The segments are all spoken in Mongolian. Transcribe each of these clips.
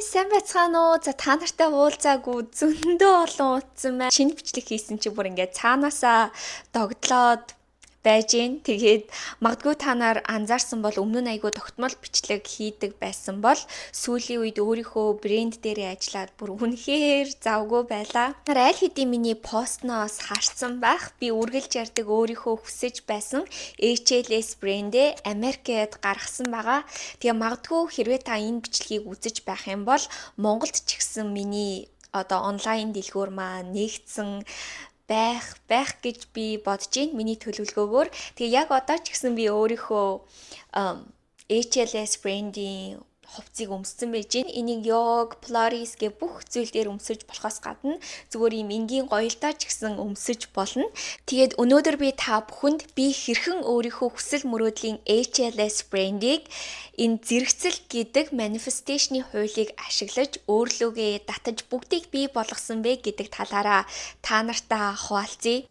Сайн байцгаана уу? За та нартай уулзаагүй зөндөө олон утсан маань шинэ бичлэг хийсэн чи бүр ингээд цаанаасаа догтлоод байж гин. Тэгээд магадгүй та нар анзаарсан бол өмнө нь айгүй тогтмол бичлэг хийдэг байсан бол сүүлийн үед өөрийнхөө брэнд дээрээ ажиллаад бүр үнэхээр завгүй байлаа. Нар аль хэдийн миний постноос харсан байх. Би үргэлж ярьдаг өөрийнхөө хүсэж байсан HLS брэндээ Америкт гаргасан байгаа. Тэгээ магадгүй хэрвээ та энэ бичлэгийг үзэж байх юм бол Монголд ч гэсэн миний одоо онлайн дэлгүүр маань нэгдсэн байх гэж би бодож байна. Миний төлөвлөгөөгөөр. Тэгээ яг одоо ч гэсэн би өөрийнхөө HLS брендийн хувцсыг өмссөн байж байна. Энийг Yog, Polaris гэх бүх зүйл дээр өмсөж болохоос гадна зүгээр юм энгийн гоёлтой ч гэсэн өмсөж болно. Тэгээд өнөөдөр би та бүхэнд би хэрхэн өөрийнхөө хүсэл мөрөөдлийн HLS брендийг энэ зэрэгцэл гэдэг манифесташны хуулийг ашиглаж өөрлөгөө татаж бүгдийг бий болгосон бэ гэдэг талаараа та нартай хуваалцъя.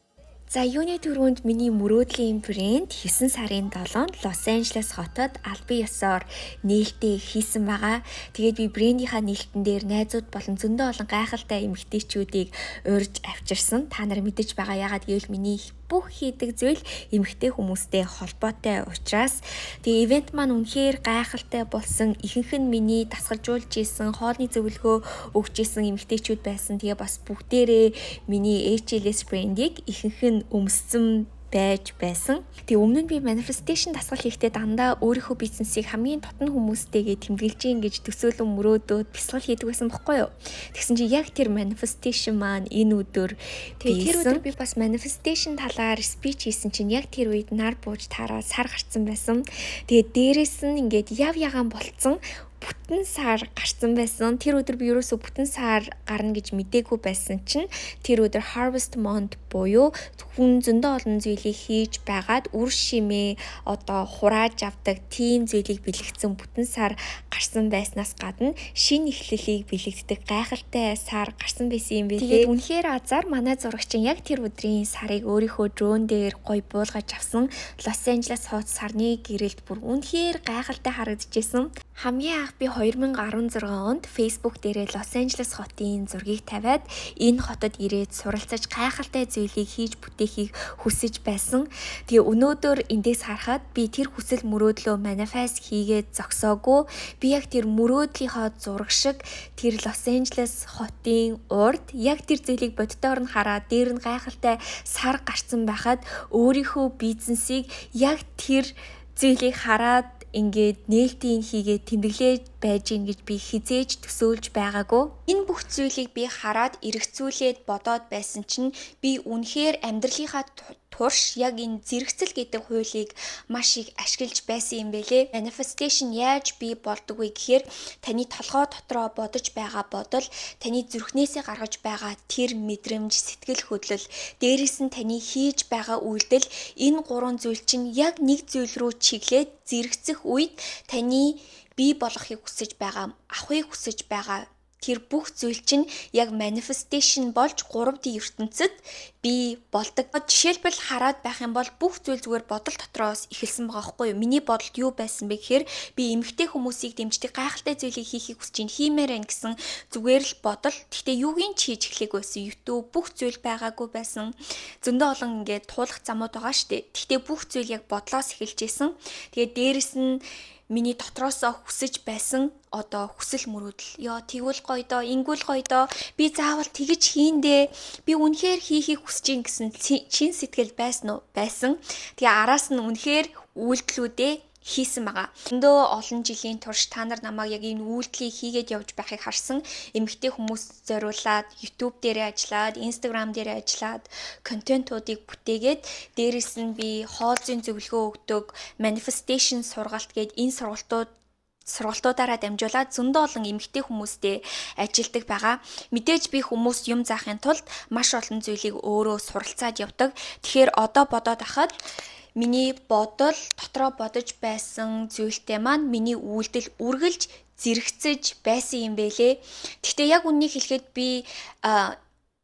За юуны түрүүнд миний мөрөөдлийн брэнд 9 сарын 7-нд Лос Анжелес хотод албан ёсоор нээлттэй хийсэн байгаа. Тэгээд би брэндийнхаа нээлтэн дээр найзууд болон зөндөө олон гайхалтай эмэгтэйчүүдийг урьж авчирсан. Та нар мэдэж байгаа яагаад гэвэл миний бүх хийдэг зүйл эмэгтэй хүмүүстэй холбоотой учраас тэгээ ивент маань үнэхээр гайхалтай болсон. Ихэнх нь миний дасгалжуулж исэн, хоолны зөвлөгөө өгч исэн эмэгтэйчүүд байсан. Тэгээ бас бүгдээрээ миний HLS брендийг ихэнх нь өмссөн байж байсан. Тэгээ өмнө нь би manifestation дасгал хийхдээ дандаа өөрийнхөө бизнесийг хамгийн дотн хүмүүстэйгээ тэмдэглэж гин гэж төсөөлөн мөрөөдөөд бясалгал хийдэг байсан бохгүй юу. Тэгсэн чи яг тэр manifestation маань энэ өдөр тэгээ тэр өдөр би бас manifestation талаар speech хийсэн чинь яг тэр үед нар бууж таараа сар гарцсан байсан. Тэгээ дээрээс нь ингээд яв ягаан болцсон бүтэн сар гарсан байсан. Тэр өдөр би ерөөсөө бүтэн сар гарна гэж мэдээгүй байсан чинь тэр өдөр Harvest Month буюу хүн зөндөө олон зүйлийг хийж байгаад үр шимээ одоо хурааж авдаг тийм зүйлийг бэлэгдсэн бүтэн сар гарсан байснаас гадна шинэ эхлэлийг бэлэгддэг гайхалтай сар гарсан байсан юм билээ. Тэгээд үнэхээр азар манай зурагчин яг тэр өдрийн сарыг өөрийнхөө дрон дээр гоё буулгаж авсан. Лос Анжелес хот сарны гэрэлд бүр үнэхээр гайхалтай харагдчихсэн. Хамгийн анх би 2016 онд Facebook дээрээ Лос Анжелес хотын зургийг тавиад энэ хотод ирээд суралцаж гайхалтай зүйлийг хийж бүтээхийг хүсэж байсан. Тэгээ өнөөдөр эндээс харахад би тэр хүсэл мөрөөдлөө манифест хийгээд зогсоогүй. Би яг тэр мөрөөдлийнхөө зураг шиг тэр Лос Анжелес хотын урд яг тэр зүйлийг боддоор нь хараад дээр нь гайхалтай сар гарцсан байхад өөрийнхөө бизнесийг яг тэр зүйлийг хараад ингээд нээлтийн хийгээд тэмдэглэж байж гин гэж би хизээж төсөөлж байгаагүй. Энэ бүх зүйлийг би хараад эргэцүүлээд бодоод байсан чинь би үнэхээр амьдралынхаа турш яг энэ зэрэгцэл гэдэг хуулийг маш их ашиглаж байсан юм бэлээ. Manifestation яаж бий болдог вэ гэхээр таны толгой дотроо бодож байгаа бодол, таны зүрхнээсээ гаргаж байгаа тэр мэдрэмж, сэтгэл хөдлөл, дээрээс нь таны хийж байгаа үйлдэл, энэ гурван зүйл чинь яг нэг зүйл рүү чиглээд зэрэгцэх үед таны бий болгохыг хүсэж байгаа, авахыг хүсэж байгаа тэр бүх зүйл чинь яг manifestation болж 3D ертөнцид бий болдог. Жишээлбэл хараад байх юм бол бүх зүйл зүгээр бодол дотроос эхэлсэн байгаа байхгүй юу? Миний бодолд юу байсан бэ гэхээр би эмэгтэй хүмүүсийг дэмждэг гайхалтай зүйлийг хийхийг хүсэж ин хиймээр байна гэсэн зүгээр л бодол. Гэхдээ юугийн ч хийж эхлэх байсан. YouTube бүх зүйл байгаагүй байсан. Зөндөө олон ингээд туулах замууд байгаа штэ. Гэхдээ бүх зүйл яг бодлоос эхэлж исэн. Тэгээд дээрэс нь миний дотроосоо хүсэж байсан одоо хүсэл мөрөөдөл. Яа тэгвэл гоё доо, ингүүл гоё доо. Би заавал тэгэж хийндээ. Би үнэхээр хийхийг хүсэж ин гэсэн чин сэтгэл байсан уу? Байсан. Тэгээ араас нь үнэхээр үйлдэлүүдээ хийсэн байгаа. Өндөө олон жилийн турш та нар намайг яг энэ үйлдэлийг хийгээд явж байхыг харсан. Эмэгтэй хүмүүс зориулаад YouTube дээрээ ажиллаад, Instagram дээрээ ажиллаад, контентуудыг бүтээгээд дээрэс нь би хоолзын зөвлөгөө өгдөг manifestation сургалт гээд энэ сургалтуудаараа дамжуулаад зөндөө олон эмэгтэй хүмүүстэй ажилладаг байгаа. Мэдээж би хүмүүс юм заахын тулд маш олон зүйлийг өөрөө суралцаад явдаг. Тэгэхээр одоо бодоод ахад миний бодол дотроо бодож байсан зүйлтэй маань миний үйлдэл үргэлж зэрэгцэж байсан юм бэлээ. Гэхдээ яг үннийг хэлэхэд би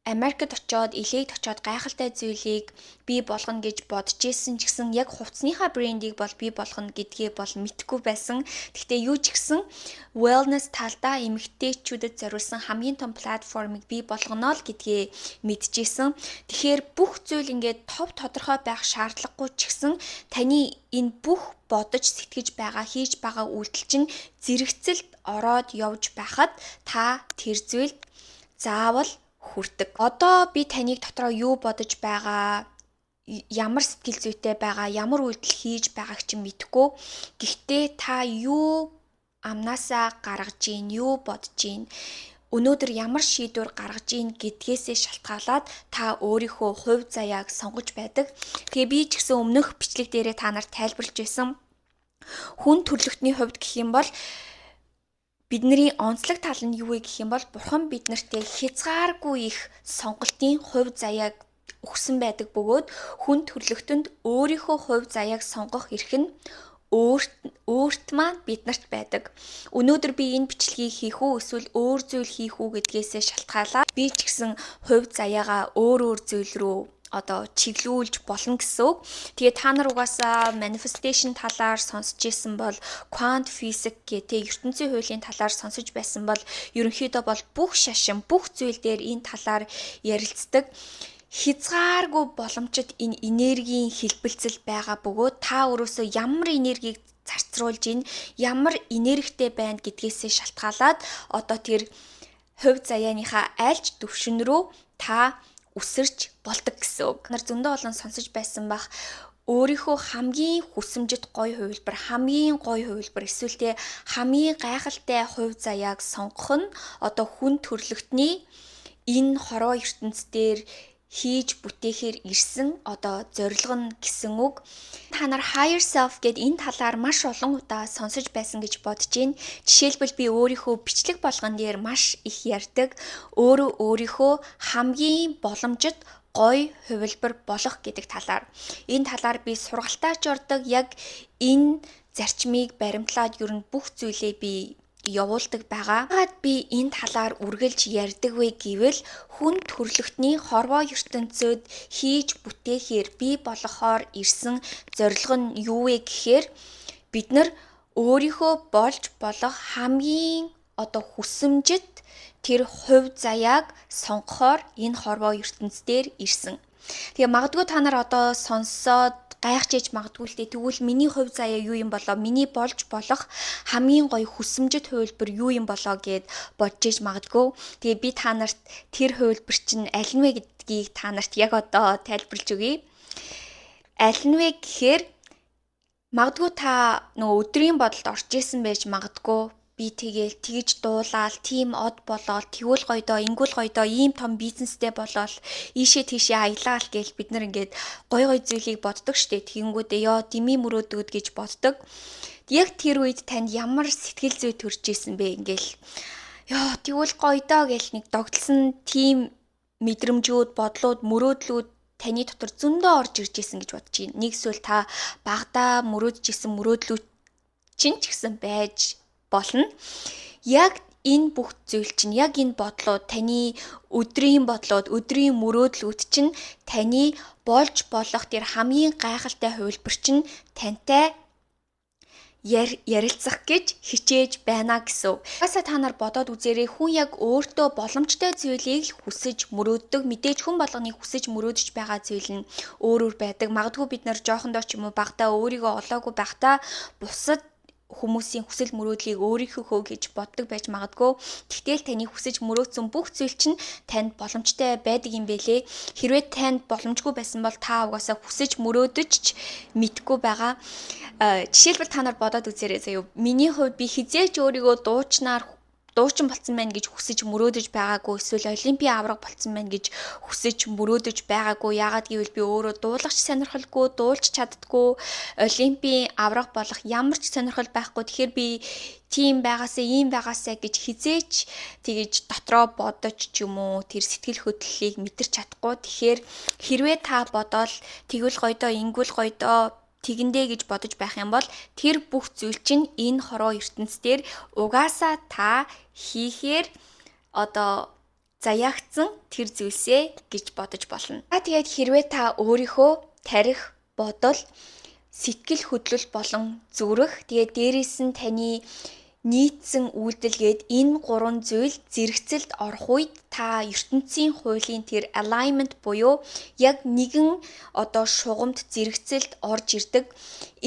Америкт очоод, LA-д очоод гайхалтай зүйлийг бий болгоно гэж бодож исэн ч гэсэн яг хувцсныхаа брендийг бол бий болгоно гэдгээ бол мэдэхгүй байсан. Гэхдээ юу ч гэсэн wellness талдаа эмэгтэйчүүдэд зориулсан хамгийн том платформыг бий болгоно л гэдгээ мэдчихсэн. Тэгэхээр бүх зүйл ингээд тодорхой байх шаардлагагүй ч гэсэн таны энэ бүх бодож сэтгэж байгаа, хийж байгаа үйлдэл чинь зэрэгцэлд ороод явж байхад та тэр зүйлд заавал хүрдэг. Одоо би таныг дотроо юу бодож байгаа, ямар сэтгэл зүйтэй байгаа, ямар үйлдэл хийж байгааг чинь мэдэхгүй. Гэхдээ та юу амнаасаа гаргаж ийн, юу бодож ийн, өнөөдөр ямар шийдвэр гаргаж ийн гэдгээсээ шалтгаалаад та өөрийнхөө хувь заяаг сонгож байдаг. Тэгээ би ч гэсэн өмнөх бичлэг дээрээ та нарт тайлбарлаж байсан. Хүн төрлөختний хувьд гэх юм бол бидний онцлог тал нь юу вэ гэх юм бол Бурхан биднэртээ хязгааргүй их сонголтын хувь заяаг өгсөн байдаг бөгөөд хүн төрлөختөнд өөрийнхөө хувь заяаг сонгох эрх нь өөрт маань биднэрт байдаг. Өнөөдөр би энэ бичлэгийг хийх үү эсвэл өөр зүйл хийх үү гэдгээсээ шалтгаалаад би ч гэсэн хувь заяагаа өөр зүйл рүү чиглүүлж болно гэсэн үг. Тэгээ та нар угаасаа manifestation талаар сонсч ирсэн бол quantum physics гэдэг ертөнцийн хуулийн талаар сонсож байсан бол ерөнхийдөө бол бүх шашин, бүх зүйл дээр энэ талаар ярилцдаг. Хязгааргүй боломжит энэ энергийн хэлбэлцэл байгаа бөгөөд та өөрөөсөө ямар энергийг зарцруулж ийн, ямар энергитэй байна гэдгээсээ шалтгаалаад тэр хувь заяаныхаа альч төвшин рүү та үсэрч болдог гэсэн үг. Нар зөндөө олон сонсож байсан бах өөрийнхөө хамгийн хүсэмжит гоё хувилбар, хамгийн гоё хувилбар эсвэл хамгийн гайхалтай хувь заяаг сонгох нь хүн төрлөختний энэ хороо ертөнцийн хийж бүтээхээр ирсэн зорилго нь гэсэн үг. Та нар higher self гэд энэ талаар маш олон удаа сонсож байсан гэж бодож байна. Жишээлбэл би өөрийнхөө бичлэг болгон дээр маш их ярьдаг. Өөрийнхөө хамгийн боломжит гоё хувилбар болох гэдэг талаар. Энэ талаар би сургалтаач ордог. Яг энэ зарчмыг баримтлаад ер нь бүх зүйлээ би явуулдаг байгаа. Яагаад би энэ талаар үргэлж ярьдаг вэ гэвэл хүн төрлөختний хорвоо ертөнцөд хийж бүтээхээр бий болохоор ирсэн зорилго нь юу вэ гэхээр бид нар өөрийнхөө болж болох хамгийн хүсэмжит тэр хувь заяаг сонгохоор энэ хорвоо ертөнцийн ирсэн. Тэгээ магадгүй та нар сонсоод гайхаж иж магадгүй л дээ. Тэгвэл миний хувь заяа юу юм болоо? Миний болж болох хамгийн гоё хүсэмжит хувилбар юу юм болоо гэд бодож иж магадгүй. Тэгээ би та нарт тэр хувилбар чинь аль нь вэ гэдгийг та нарт яг тайлбарлаж өгье. Аль нь вэ гэхээр магадгүй та өдрийн бодолд орж исэн байж магадгүй. Би тэгж дуулаад, тийм од болоод, тэгвэл гоёдоо, ингүүл гоёдоо, ийм том бизнестэй болоод, ийшээ тийшээ аялал гээл бид нар ингээд гоё зүйлийг боддог штэ. Тэгэнгүүтээ дими мөрөөдөөд гэж боддог. Яг тэр үед танд ямар сэтгэл зүй төрж исэн бэ ингээл. Тэгвэл гоёдоо гээл нэг догтлсон тийм мэдрэмжүүд, бодлууд, мөрөөдлүүд таны дотор зөндөө орж ирж исэн гэж бодож байна. Нэг эсвэл та багадаа мөрөөдж исэн мөрөөдлүүд чинь ч гэсэн байж болно. Яг энэ бүх зүйл чинь, яг энэ бодлууд, таны өдрийн бодлууд, өдрийн мөрөөдлүүд чинь таны болж болох тэр хамгийн гайхалтай хувилбар чинь тантай ярилцах гэж хичээж байна гэсэн. Угаасаа та нар бодоод үзээрэй, хүн яг өөртөө боломжтой зүйлийг хүсэж мөрөөддөг. Мэдээж хүн болгоны хүсэж мөрөөдөж байгаа зүйл нь өөр байдаг. Магадгүй бид нар жоохондоо ч юм уу багтаа өөрийгөө олоогүй байхдаа бусад хүмүүсийн хүсэл мөрөөдлийг өөрийнхөө гэж боддог байж магадгүй. Тэгтэл таны хүсэж мөрөөдсөн бүх зүйл чинь танд боломжтой байдаг юм бэлээ. Хэрвээ танд боломжгүй байсан бол та угаасаа хүсэж мөрөөдөж мэдгүй байгаа. Жишээлбэл та нар бодоод үзээрэй заяа. Миний хувьд би хизээч өөрийгөө дуучин болсон байна гэж хүсэж мөрөөдөж байгаагүй, эсвэл олимпийн авраг болсон байна гэж хүсэж мөрөөдөж байгаагүй. Яагаад гэвэл би өөрөө дуулагч сонирхолгүй, дуулж чаддгүй, олимпийн авраг болох ямар ч сонирхол байхгүй. Тэгэхээр би тийм байгаасаа, ийм байгаасаа гэж хизээч тэгэж дотроо бодож ч юм уу тэр сэтгэл хөдлөлийг мэдэрч чадахгүй. Тэгэхээр хэрвээ та бодоол тэгвэл гоёдоо, ингүүл гоёдоо тэгэндээ гэж бодож байх юм бол тэр бүх зүйл чинь энэ хороо ертөнцийн угаасаа та хийхээр заяагцсан тэр зүйлсээ гэж бодож болно. Тэгээд хэрвээ та өөрийнхөө тарих, бодол, сэтгэл хөдлөл болон зүрх тэгээд дээрээс нь таны нийцсэн үйлдэлгээд энэ гурван зүйл зэрэгцэлд орох үед та ертөнцийн хуулийн тэр alignment буюу яг нэгэн шугамд зэрэгцэлд орж ирдэг.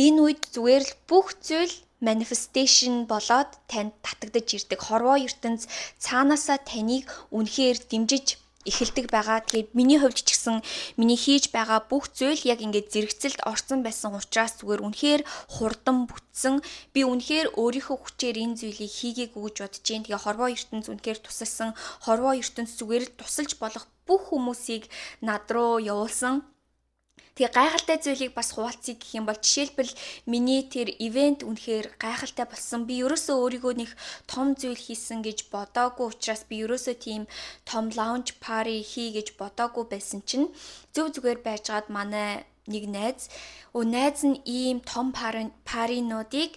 Энэ үед зүгээр л бүх зүйл manifestation болоод танд татагдаж ирдэг. Хорвоо ертөнц цаанаасаа таныг үнэхээр дэмжиж эхэлдэг байгаа. Тэгээд миний хувьд ч гэсэн миний хийж байгаа бүх зүйл яг ингээд зэрэгцэлд орсон байсан учраас зүгээр үнэхээр хурдан бүтсэн. Би үнэхээр өөрийнхөө хүчээр энэ зүйлийг хийгээгүй гэж бодож байна. Тэгээ хорвоо ертөнц үнэхээр тусалсан. Хорвоо ертөнц зүгээр л тусалж болох бүх хүмүүсийг над руу явуулсан. Тэгээ гайхалтай зүйлийг бас хуваалцъя гэх юм бол жишээлбэл миний тэр ивент үнэхээр гайхалтай болсон. Би ерөөсөө өөрийгөө нэг том зүйл хийсэн гэж бодоагүй учраас би ерөөсөө тийм том лаунж пари хий гэж бодоагүй байсан чинь зөв зүгээр байжгаад манай нэг найз нь ийм том паринуудыг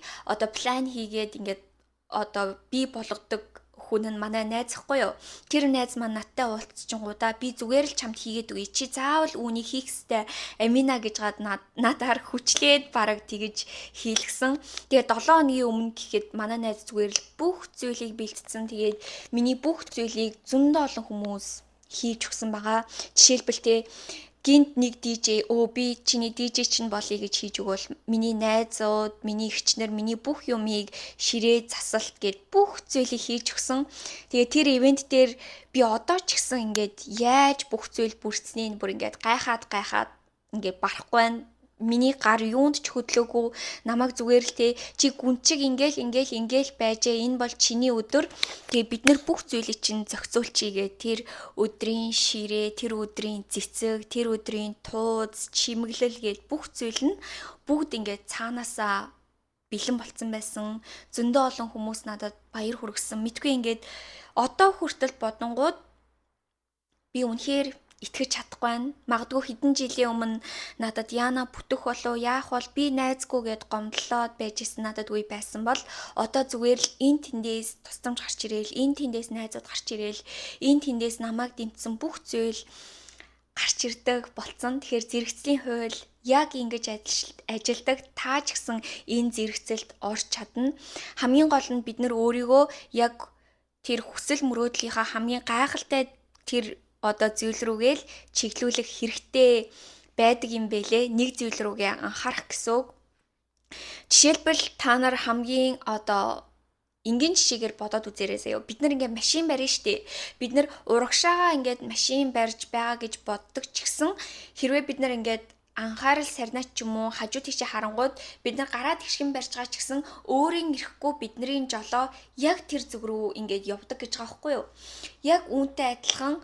план хийгээд ингээд бий болгодог хүн нь манай найз ахгүй юу. Тэр найз маань надтай уулзчихгуудаа би зүгээр л чамд хийгээд өгье. Чи заавал үүнийг хийх ёстой. Амина гэж гад надаар хүчлээд бараг тэгэж хийлгсэн. Тэгээ 7 хоногийн өмнө гэхэд манай найз зүгээр л бүх зүйлийг бэлтцсэн. Тэгээд миний бүх зүйлийг зөндөө олон хүмүүс хийж өгсөн байгаа. Жишээлбэл гинт нэг DJ би чиний DJ чинь болъё гэж хийж өгвөл миний найзууд, миний эгчнэр миний бүх юмыг ширээ засалт гэд бүх зүйлийг хийж өгсөн. Тэгээ тэр ивент дээр би одоо ч гэсэн ингээд яаж бүх зүйл бүрдсэнийг бүр ингээд гайхаад ингээд барахгүй байна. Миний гар юунд ч хөдлөөгүй, намайг зүгээр л чи гүнчиг ингээл байжээ. Энэ бол чиний өдөр. Тэгээ бид нар бүх зүйлийг чинь зохицуулчихъя. Тэр өдрийн ширээ, тэр өдрийн цэцэг, тэр өдрийн тууз, чимэглэл гээд бүх зүйл нь бүгд ингээд цаанаасаа бэлэн болцсон байсан. Зөндөө олон хүмүүс надад баяр хүргэсэн. Мэдгүй ингээд одоо хүртэл бодонгууд би үнэхээр итгэж чадахгүй байна. Магадгүй хэдэн жилийн өмнө надад Яна бүтэх болов яах бол би найзгүй гэд гомдлоод байжсэн надад үе байсан бол одоо зүгээр л энэ тэндээс тусламж гарч ирээл, энэ тэндээс найзууд гарч ирээл, энэ тэндээс намайг дэмжсэн бүх зүйл гарч ирдэг болцсон. Тэгэхээр зэрэгцлийн хууль яг ингэж ажилдаг. Та ч гэсэн энэ зэрэгцэлд орж чадна. Хамгийн гол нь бид нар өөрийгөө яг тэр хүсэл мөрөөдлийнхаа хамгийн гайхалтай тэр зүйл рүүгээ л чиглүүлэх хэрэгтэй байдаг юм бэлээ. Нэг зүйл рүүгээ анхаарах гэсэн үг. Жишээлбэл та нар хамгийн энгийн жишээгээр бодоод үзээрэй сая. Бид нар ингээд машин барьна штэ. Бид нар урагшаагаа ингээд машин барьж байгаа гэж боддог ч гэсэн хэрвээ бид нар ингээд анхаарал сарнаач ч юм уу хажуу тийшээ харангууд бид нар гараад гიშгэн барьж байгаа ч гэсэн өөрийн ирэхгүй бидний жолоо яг тэр зүг рүү ингээд явдаг гэж байгаа байхгүй юу? Яг үүнтэй адилхан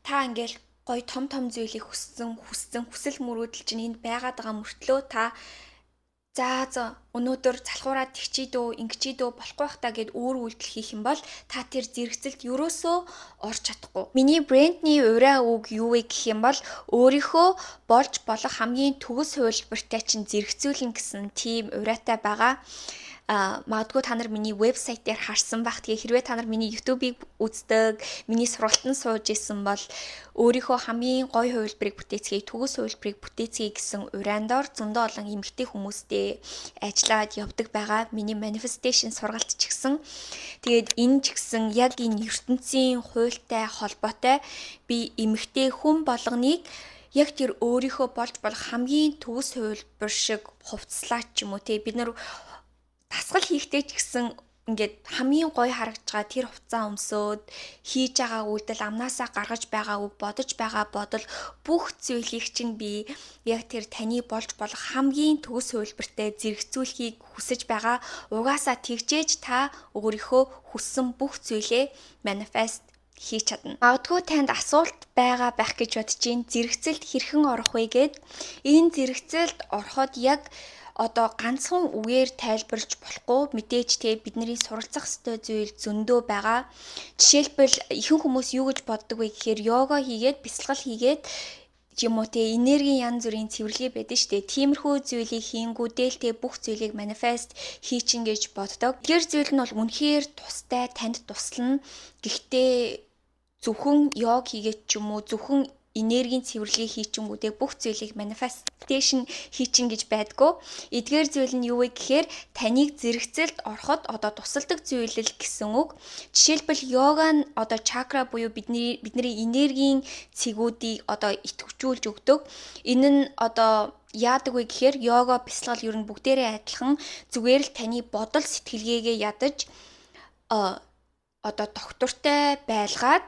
та ингээл гоё том зүйлийг хүссэн хүсэл мөрөөдөл чинь энд байгаад байгаа мөртлөө та өнөөдөр залхуураад тэгчийдөө ингэчийдөө болохгүй бах та гэд өөр үйлдэл хийх юм бол та тэр зэрэгцэлд ерөөсөө орж чадахгүй. Миний брендний ураа үг юу вэ гэх юм бол өөрийнхөө болж болох хамгийн төгс хувилбартай чинь зэрэгцүүлнэ гэсэн тийм ураатай байгаа. Магадгүй та нар миний вебсайт дээр харсан байх. Тэгээ хэрвээ та нар миний YouTube-ийг үздэг, миний сургалтанд сууж исэн бол өөрийнхөө хамгийн гоё хувилбарыг бүтээцгээе, төгс хувилбарыг бүтээцгээе гэсэн ураандор зөндөө олон эмэгтэй хүмүүстэй ажиллаад явдаг байгаа. Миний manifestation сургалт ч гэсэн. Тэгээд энэ ч гэсэн яг энэ ертөнцийн хуультай холбоотой би эмэгтэй хүн болгоныг яг тэр өөрийнхөө болж болох хамгийн төгс хувилбар шиг хувцлаач юм уу те бид нар дасгал хийхдээ ч гэсэн ингээд хамгийн гоё харагдж байгаа тэр хувцас өмсөөд хийж байгаа үйлдэл амнаасаа гаргаж байгаа үг бодож байгаа бодол бүх зүйлийг чинь би яг тэр таны болж болох хамгийн төгс хувилбартай зэрэгцүүлэхийг хүсэж байгаа. Угаасаа тэгжээж та өөрийнхөө хүссэн бүх зүйлээ манифест хийж чадна. Магадгүй танд асуулт байх гэж бодож чинь зэрэгцэлд хэрхэн орох вэ гэд энэ зэрэгцэлд ороход яг ганцхан үгээр тайлбарлаж болохгүй мэдээж бидний суралцах ёстой зүйл зөндөө байгаа. Жишээлбэл ихэнх хүмүүс юу гэж боддог вэ гэхээр йога хийгээд бясалгал хийгээд юм уу энергийн янз бүрийн цэвэрлэгээ байдаг шүү дээ. Тиймэрхүү зүйлийг хийнгүүтэл бүх зүйлийг манифест хийчин гэж боддог. Тэр зүйл нь бол үнэхээр тустай танд туслана. Гэхдээ зөвхөн йог хийгээд ч юм уу зөвхөн энергийн цэвэрлэгийг хийчингүүдээ бүх зүйлийг manifestation хийчин гэж байдгүй. Эдгээр зүйл нь юу вэ гэхээр таныг зэрэгцэлд ороход одоо тусалдаг зүйлэл гэсэн үг. Жишээлбэл йога нь одоо чакра буюу бидний энергийн цэгүүдийг одоо идэвхжүүлж өгдөг. Энэ нь одоо яадаг вэ гэхээр йога бясалгал ер нь бүгдээрээ адилхан, зүгээр л таны бодол сэтгэлгээгээ ядаж одоо доктортой байлгаад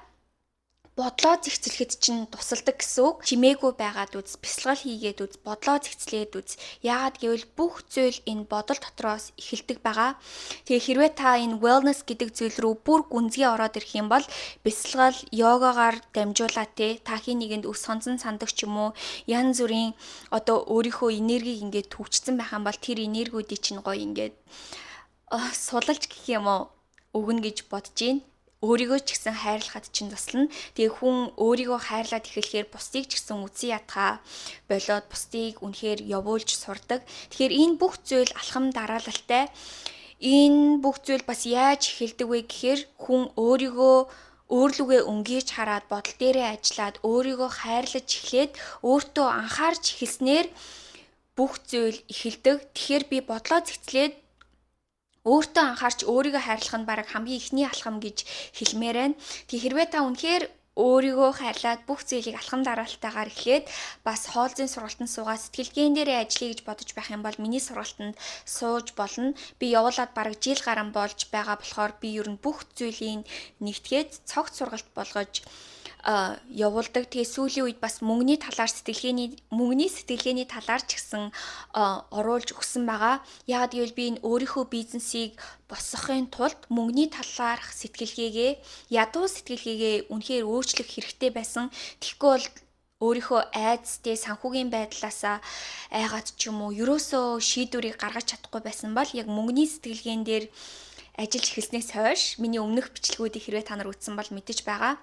бодлоо зэгцлэхэд чинь тусалдаг гэсэн үг. Чимээгүй байгаад үз, бясалгал хийгээд үз, бодлоо зэгцлээд үз. Яагаад гэвэл бүх зүйл энэ бодол дотроос эхэлдэг байгаа. Тэгээ хэрвээ та энэ wellness гэдэг зүйл рүү бүр гүнзгий ороод ирэх юм бол бясалгал йогагаар дамжуулаад та хий нэгэнд өс сонзон сандаг ч юм уу янз бүрийн одоо өөрийнхөө энергийг ингээд төвчсөн байх юм бол тэр энергиудыг чинь гоё ингээд сулалж гэх юм уу өгнө гэж бодож байна. Өөрийгөө ч гэсэн хайрлахад чинь туслана. Тэгээ хүн өөрийгөө хайрлаад эхлэхээр бусдыг ч гэсэн үгүй ятгаа болоод бусдыг үнэхээр явуулж сурдаг. Тэгэхээр энэ бүх зүйл алхам дараалалтай. Энэ бүх зүйл бас яаж эхэлдэг вэ гэхээр хүн өөрлөгөө өнгийж хараад бодол дээрээ ажиллаад өөрийгөө хайрлаж эхлээд өөртөө анхаарч эхэлснээр бүх зүйл эхэлдэг. Тэгэхээр би бодлоо зэгцлээд өөртөө анхаарч өөрийгөө хайрлах нь баг хамгийн ихний алхам гэж хэлмээр байна. Тэгээ хэрвээ та үнэхээр өөрийгөө хайрлаад бүх зүйлийг алхам дараалтайгаар эхлээд бас хоолзын сургалтанд суугаад сэтгэлгээн дээрээ ажиллая гэж бодож байх юм бол миний сургалтанд сууж болно. Би явуулаад баг жил гарan болж байгаа болохоор би ер нь бүх зүйлийг нэгтгээд цогц сургалт болгож явуулдаг. Тэгээ сүүлийн үед бас мөнгөний сэтгэлгээний талаар ч гэсэн оруулж өгсөн байгаа. Яагаад гэвэл би энэ өөрийнхөө бизнесийг босгохын тулд мөнгөний талаарх ядуу сэтгэлгээгээ үнэхээр өөрчлөх хэрэгтэй байсан. Тэгэхгүй бол өөрийнхөө айдстэй санхүүгийн байдлаасаа айгаад ч юм уу ерөөсөө шийдвэрийг гаргаж чадахгүй байсан бол яг мөнгөний сэтгэлгээн дээр ажиллаж эхэлснээс хойш миний өмнөх бичлэгүүдийг хэрвээ та нар үзсэн бол мэдэж байгаа.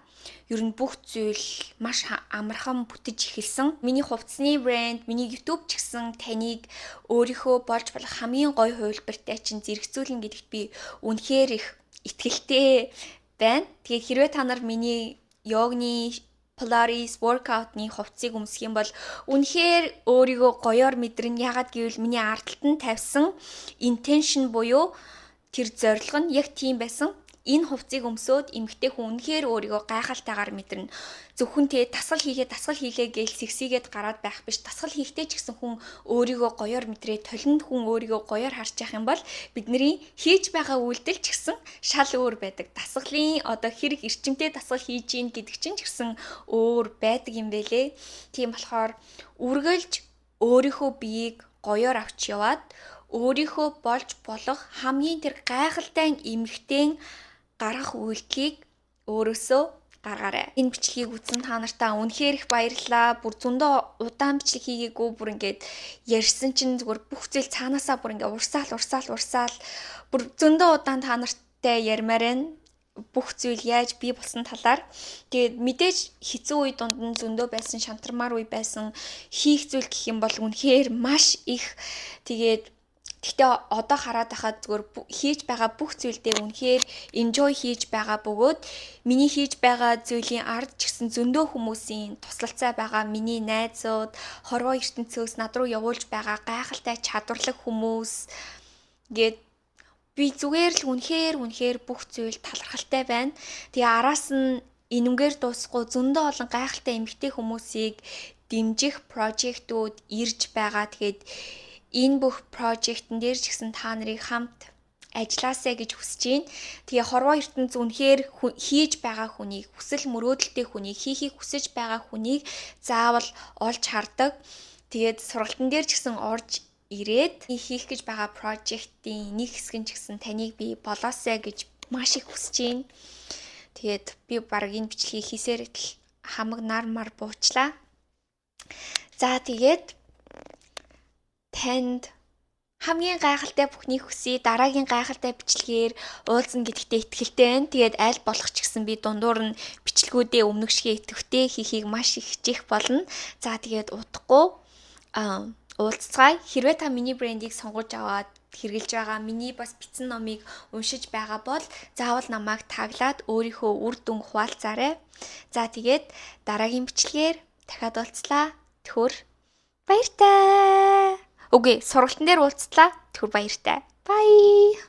Ер нь бүх зүйл маш амархан бүтэж эхэлсэн. Миний хувцсны брэнд, миний YouTube ч гэсэн таныг өөрийнхөө болж болох хамгийн гоё хувилбартай чинь зэрэгцүүлнэ гэдэгт би үнэхээр их итгэлтэй байна. Тэгээ хэрвээ та нар миний йогны Pilates workout-ны хувцсыг өмсөх юм бол үнэхээр өөрийгөө гоёор мэдэрнэ. Ягаад гэвэл миний ардталд нь тавьсан intention буюу тэр зорилго нь яг тийм байсан. Энэ хувцсыг өмсөөд эмэгтэй хүн үнэхээр өөрийгөө гайхалтайгаар мэдэрнэ. Зөвхөн дасгал хийлээ гээл сэгсийгээд гараад байх биш. Дасгал хийхдээ ч гэсэн хүн өөрийгөө гоёор мэдрээ, толинд хүн өөрийгөө гоёор харж явах юм бол бидний хийж байгаа үйлдэл ч гэсэн шал өөр байдаг. Дасгалын одоо хэрэг эрчимтэй дасгал хийж ийн гэдэг чинь ч гэсэн өөр байдаг юм бэлээ. Тийм болохоор үргэлж өөрийнхөө биеийг гоёор авч яваад өөрийнхөө болж болох хамгийн тэр гайхалтай эмэгтэй гарах үйлдэлийг өөрөөсөө гаргаарай. Энэ бичлэгийг үзсэн та нартаа үнэхээр их баярлалаа. Бүр зөндөө удаан бичлэг хийгээгүй бүр ингээд ярьсан чинь зүгээр бүх зүйл цаанаасаа бүр ингээд урсаал бүр зөндөө удаан та нартай ярмаар байна. Бүх зүйл яаж бий болсон талаар. Тэгээд мэдээж хэцүү үе дунд нь зөндөө байсан, шантармаар үе байсан. Хийх зүйл гэх юм бол үнэхээр маш их. Гэхдээ одоо хараад байхад зүгээр хийж байгаа бүх зүйлдээ үнэхээр enjoy хийж байгаа бөгөөд миний хийж байгаа зүйлийн ард ч гэсэн зөндөө хүмүүсийн туслалцаа байгаа. Миний найзууд, хорвоо ертөнцөөс над руу явуулж байгаа гайхалтай чадварлаг хүмүүс гээд би зүгээр л үнэхээр бүх зүйл талархалтай байна. Тэгээ араас нь энэнгээр дуусахгүй зөндөө олон гайхалтай эмэгтэй хүмүүсийг дэмжих прожектууд ирж байгаа. Тэгээд энэ бүх прожектын дээр ч гэсэн та нарыг хамт ажилласаа гэж хүсэж байна. Тэгээ хорвоо ертөнц үнэхээр хийж байгаа хүнийг, хүсэл мөрөөдөлтэй хүнийг, хийхийг хүсэж байгаа хүнийг заавал олж хардаг. Тэгээд сургалтын дээр ч гэсэн орж ирээд хийх гэж байгаа прожектын нэг хэсэг нь ч гэсэн таныг би болоосаа гэж маш их хүсэж байна. Тэгээд би баг энэ бичлэгийг хийсээр хамаг нар буучлаа. За тэгээд танд хамгийн гайхалтай бүхнийг хүсье. Дараагийн гайхалтай бичлэгээр уулзна гэдэгтээ итгэлтэй байна. Тэгээд аль болох ч гэсэн би дундуур нь бичлэгүүдээ өмнөх шигээ идэвхтэй хийхийг маш их хичээх болно. За тэгээд удахгүй уулзцгаая. Хэрвээ та миний брендийг сонгож аваад хэрглэж байгаа миний бас бичсэн номыг уншиж байгаа бол заавал намайг таглаад өөрийнхөө үр дүн хуваалцаарай. За тэгээд дараагийн бичлэгээр дахиад уулзлаа. Түр баяртай. Үгүй сургалтын дээр уулзлаа. Түр баяртай. Bye.